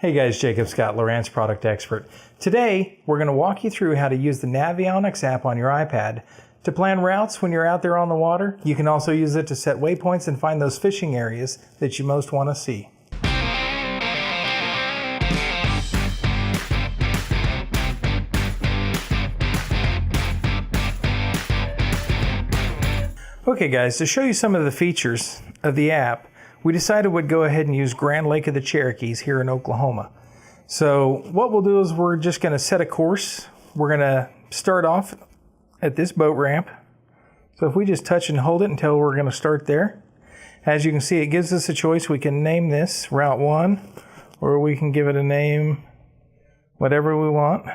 Hey guys, Jacob Scott, Lowrance Product Expert. Today, we're going to walk you through how to use the Navionics app on your iPad to plan routes when you're out there on the water. You can also use it to set waypoints and find those fishing areas that you most want to see. Okay guys, to show you some of the features of the app, we decided we'd go ahead and use Grand Lake of the Cherokees here in Oklahoma. So what we'll do is we're just going to set a course. We're going to start off at this boat ramp. So if we just touch and hold it until we're going to start there. As you can see, it gives us a choice. We can name this Route 1, or we can give it a name, whatever we want.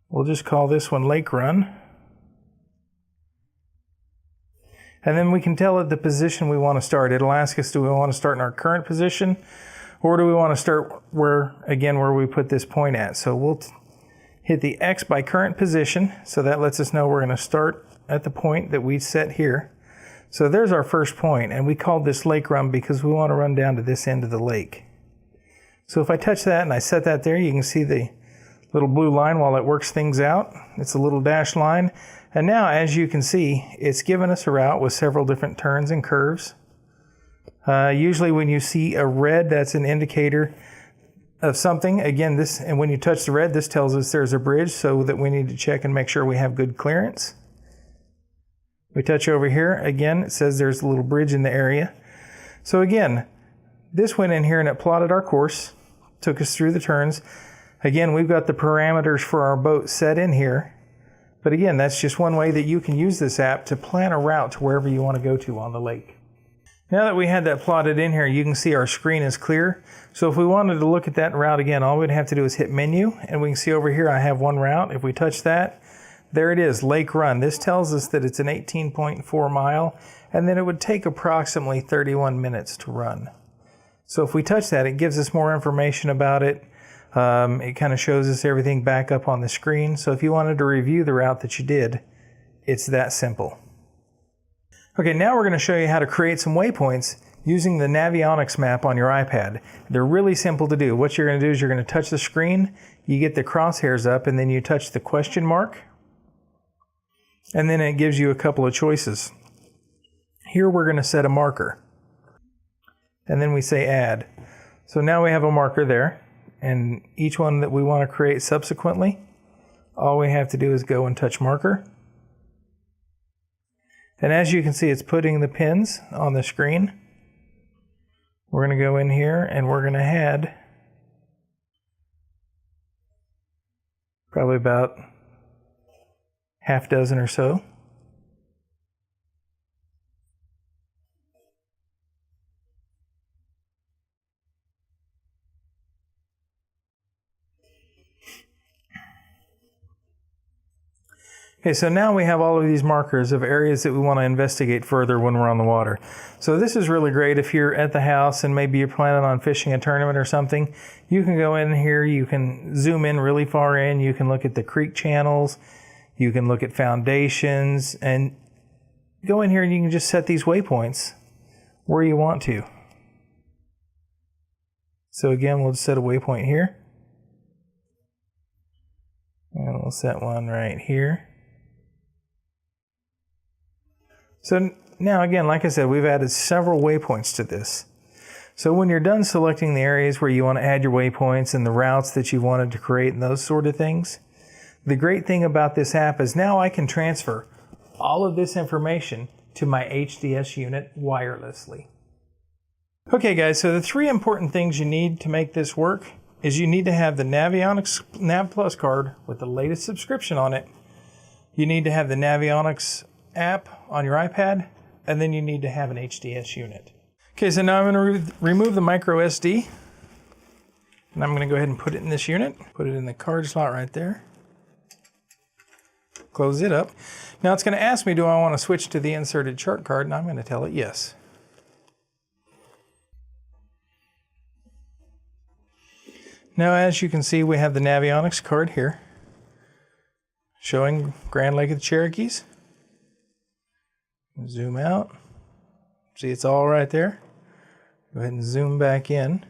We'll just call this one Lake Run. And then we can tell it the position we want to start. It'll ask us, do we want to start in our current position, or do we want to start where we put this point at? So we'll hit the X by current position. So that lets us know we're going to start at the point that we set here. So there's our first point, and we called this Lake Run because we want to run down to this end of the lake. So if I touch that and I set that there, you can see the little blue line while it works things out. It's a little dashed line. And now, as you can see, it's given us a route with several different turns and curves. Usually when you see a red, that's an indicator of something. Again, and when you touch the red, this tells us there's a bridge, so that we need to check and make sure we have good clearance. We touch over here, again, it says there's a little bridge in the area. So again, this went in here and it plotted our course, took us through the turns. Again, we've got the parameters for our boat set in here. But again, that's just one way that you can use this app to plan a route to wherever you want to go to on the lake. Now that we had that plotted in here, you can see our screen is clear. So if we wanted to look at that route again, all we'd have to do is hit menu, and we can see over here I have one route. If we touch that, there it is, Lake Run. This tells us that it's an 18.4 mile, and then it would take approximately 31 minutes to run. So if we touch that, it gives us more information about it. It kind of shows us everything back up on the screen. So if you wanted to review the route that you did, it's that simple. Okay, now we're going to show you how to create some waypoints using the Navionics map on your iPad. They're really simple to do. What you're going to do is you're going to touch the screen, you get the crosshairs up, and then you touch the question mark. And then it gives you a couple of choices. Here we're going to set a marker. And then we say add. So now we have a marker there. And each one that we want to create subsequently, all we have to do is go and touch marker. And as you can see, it's putting the pins on the screen. We're going to go in here and we're going to add probably about half dozen or so. Okay, so now we have all of these markers of areas that we want to investigate further when we're on the water. So this is really great if you're at the house and maybe you're planning on fishing a tournament or something. You can go in here, you can zoom in really far in, you can look at the creek channels, you can look at foundations, and go in here and you can just set these waypoints where you want to. So again, we'll just set a waypoint here. And we'll set one right here. So now again, like I said, we've added several waypoints to this. So when you're done selecting the areas where you want to add your waypoints and the routes that you wanted to create and those sort of things, the great thing about this app is now I can transfer all of this information to my HDS unit wirelessly. Okay guys, so the three important things you need to make this work is you need to have the Navionics Nav Plus card with the latest subscription on it. You need to have the Navionics app on your iPad, and then you need to have an HDS unit. Okay, so now I'm going to remove the micro SD, and I'm going to go ahead and put it in this unit. Put it in the card slot right there. Close it up. Now it's going to ask me, do I want to switch to the inserted chart card, and I'm going to tell it yes. Now as you can see, we have the Navionics card here, showing Grand Lake of the Cherokees. Zoom out. See, it's all right there. Go ahead and zoom back in.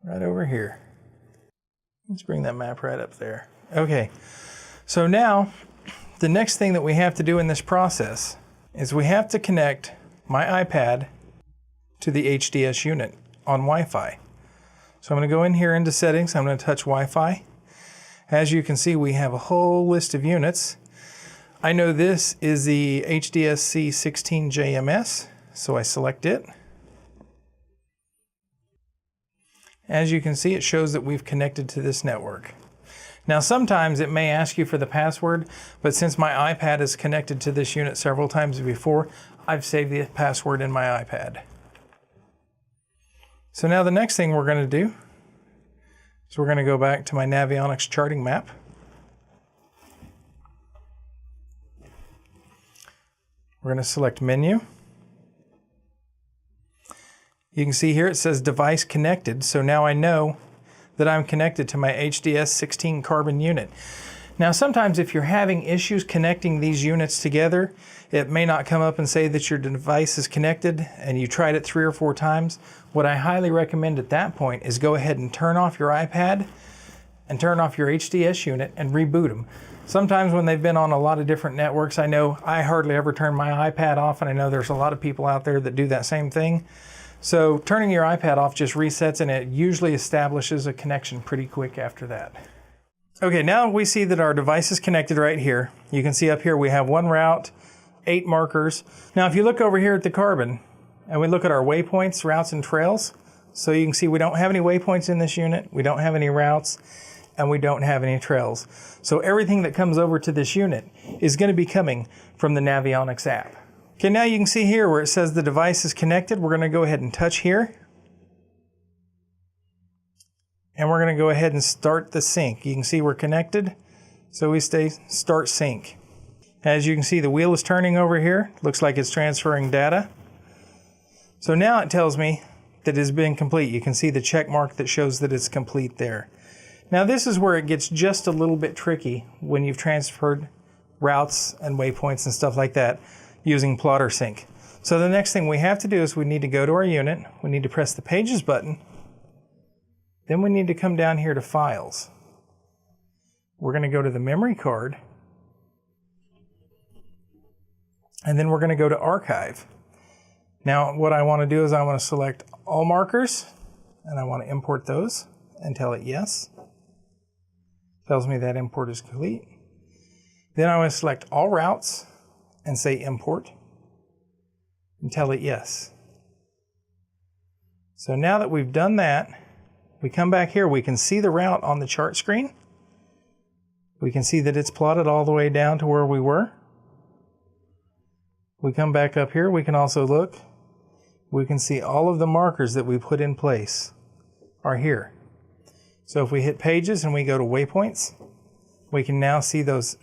right over here. Let's bring that map right up there. Okay, so now the next thing that we have to do in this process is we have to connect my iPad to the HDS unit on Wi-Fi. So I'm going to go in here into settings, I'm going to touch Wi-Fi. As you can see, we have a whole list of units. I know this is the HDS C16JMS, so I select it. As you can see, it shows that we've connected to this network. Now sometimes it may ask you for the password, but since my iPad is connected to this unit several times before, I've saved the password in my iPad. So now the next thing we're going to do is we're going to go back to my Navionics charting map. We're going to select menu. You can see here it says device connected, so now I know that I'm connected to my HDS 16 Carbon unit. Now sometimes if you're having issues connecting these units together, it may not come up and say that your device is connected and you tried it 3 or 4 times. What I highly recommend at that point is go ahead and turn off your iPad and turn off your HDS unit and reboot them. Sometimes when they've been on a lot of different networks, I know I hardly ever turn my iPad off, and I know there's a lot of people out there that do that same thing. So turning your iPad off just resets, and it usually establishes a connection pretty quick after that. Okay, now we see that our device is connected right here. You can see up here we have 1 route, 8 markers. Now if you look over here at the Carbon and we look at our waypoints, routes, and trails, so you can see we don't have any waypoints in this unit, we don't have any routes, and we don't have any trails. So everything that comes over to this unit is going to be coming from the Navionics app. Okay, now you can see here where it says the device is connected. We're going to go ahead and touch here. And we're going to go ahead and start the sync. You can see we're connected, so we stay start sync. As you can see, the wheel is turning over here. Looks like it's transferring data. So now it tells me that it has been complete. You can see the check mark that shows that it's complete there. Now this is where it gets just a little bit tricky when you've transferred routes and waypoints and stuff like that using plotter sync. So the next thing we have to do is we need to go to our unit, we need to press the Pages button, then we need to come down here to Files. We're going to go to the memory card, and then we're going to go to Archive. Now what I want to do is I want to select all markers, and I want to import those and tell it yes. Tells me that import is complete. Then I want to select all routes and say import and tell it yes. So now that we've done that, we come back here, we can see the route on the chart screen. We can see that it's plotted all the way down to where we were. We come back up here, we can also look. We can see all of the markers that we put in place are here. So if we hit Pages and we go to Waypoints, we can now see those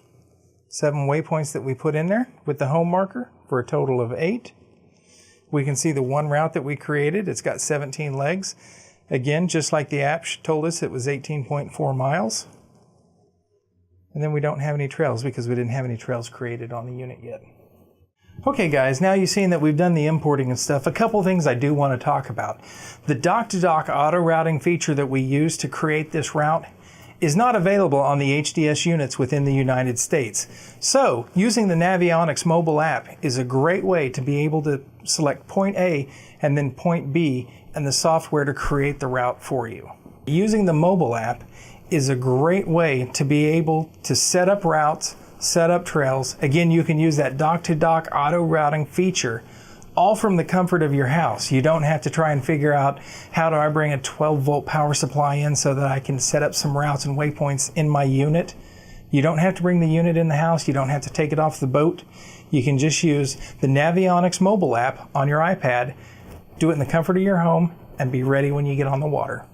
7 waypoints that we put in there with the home marker for a total of 8. We can see the 1 route that we created. It's got 17 legs. Again, just like the app told us, it was 18.4 miles. And then we don't have any trails because we didn't have any trails created on the unit yet. Okay guys, now you've seen that we've done the importing and stuff. A couple things I do want to talk about. The dock-to-dock auto routing feature that we use to create this route is not available on the HDS units within the United States. So using the Navionics mobile app is a great way to be able to select point A and then point B and the software to create the route for you. Using the mobile app is a great way to be able to set up routes, set up trails. Again, you can use that dock-to-dock auto routing feature all from the comfort of your house. You don't have to try and figure out how do I bring a 12-volt power supply in so that I can set up some routes and waypoints in my unit. You don't have to bring the unit in the house. You don't have to take it off the boat. You can just use the Navionics mobile app on your iPad, do it in the comfort of your home, and be ready when you get on the water.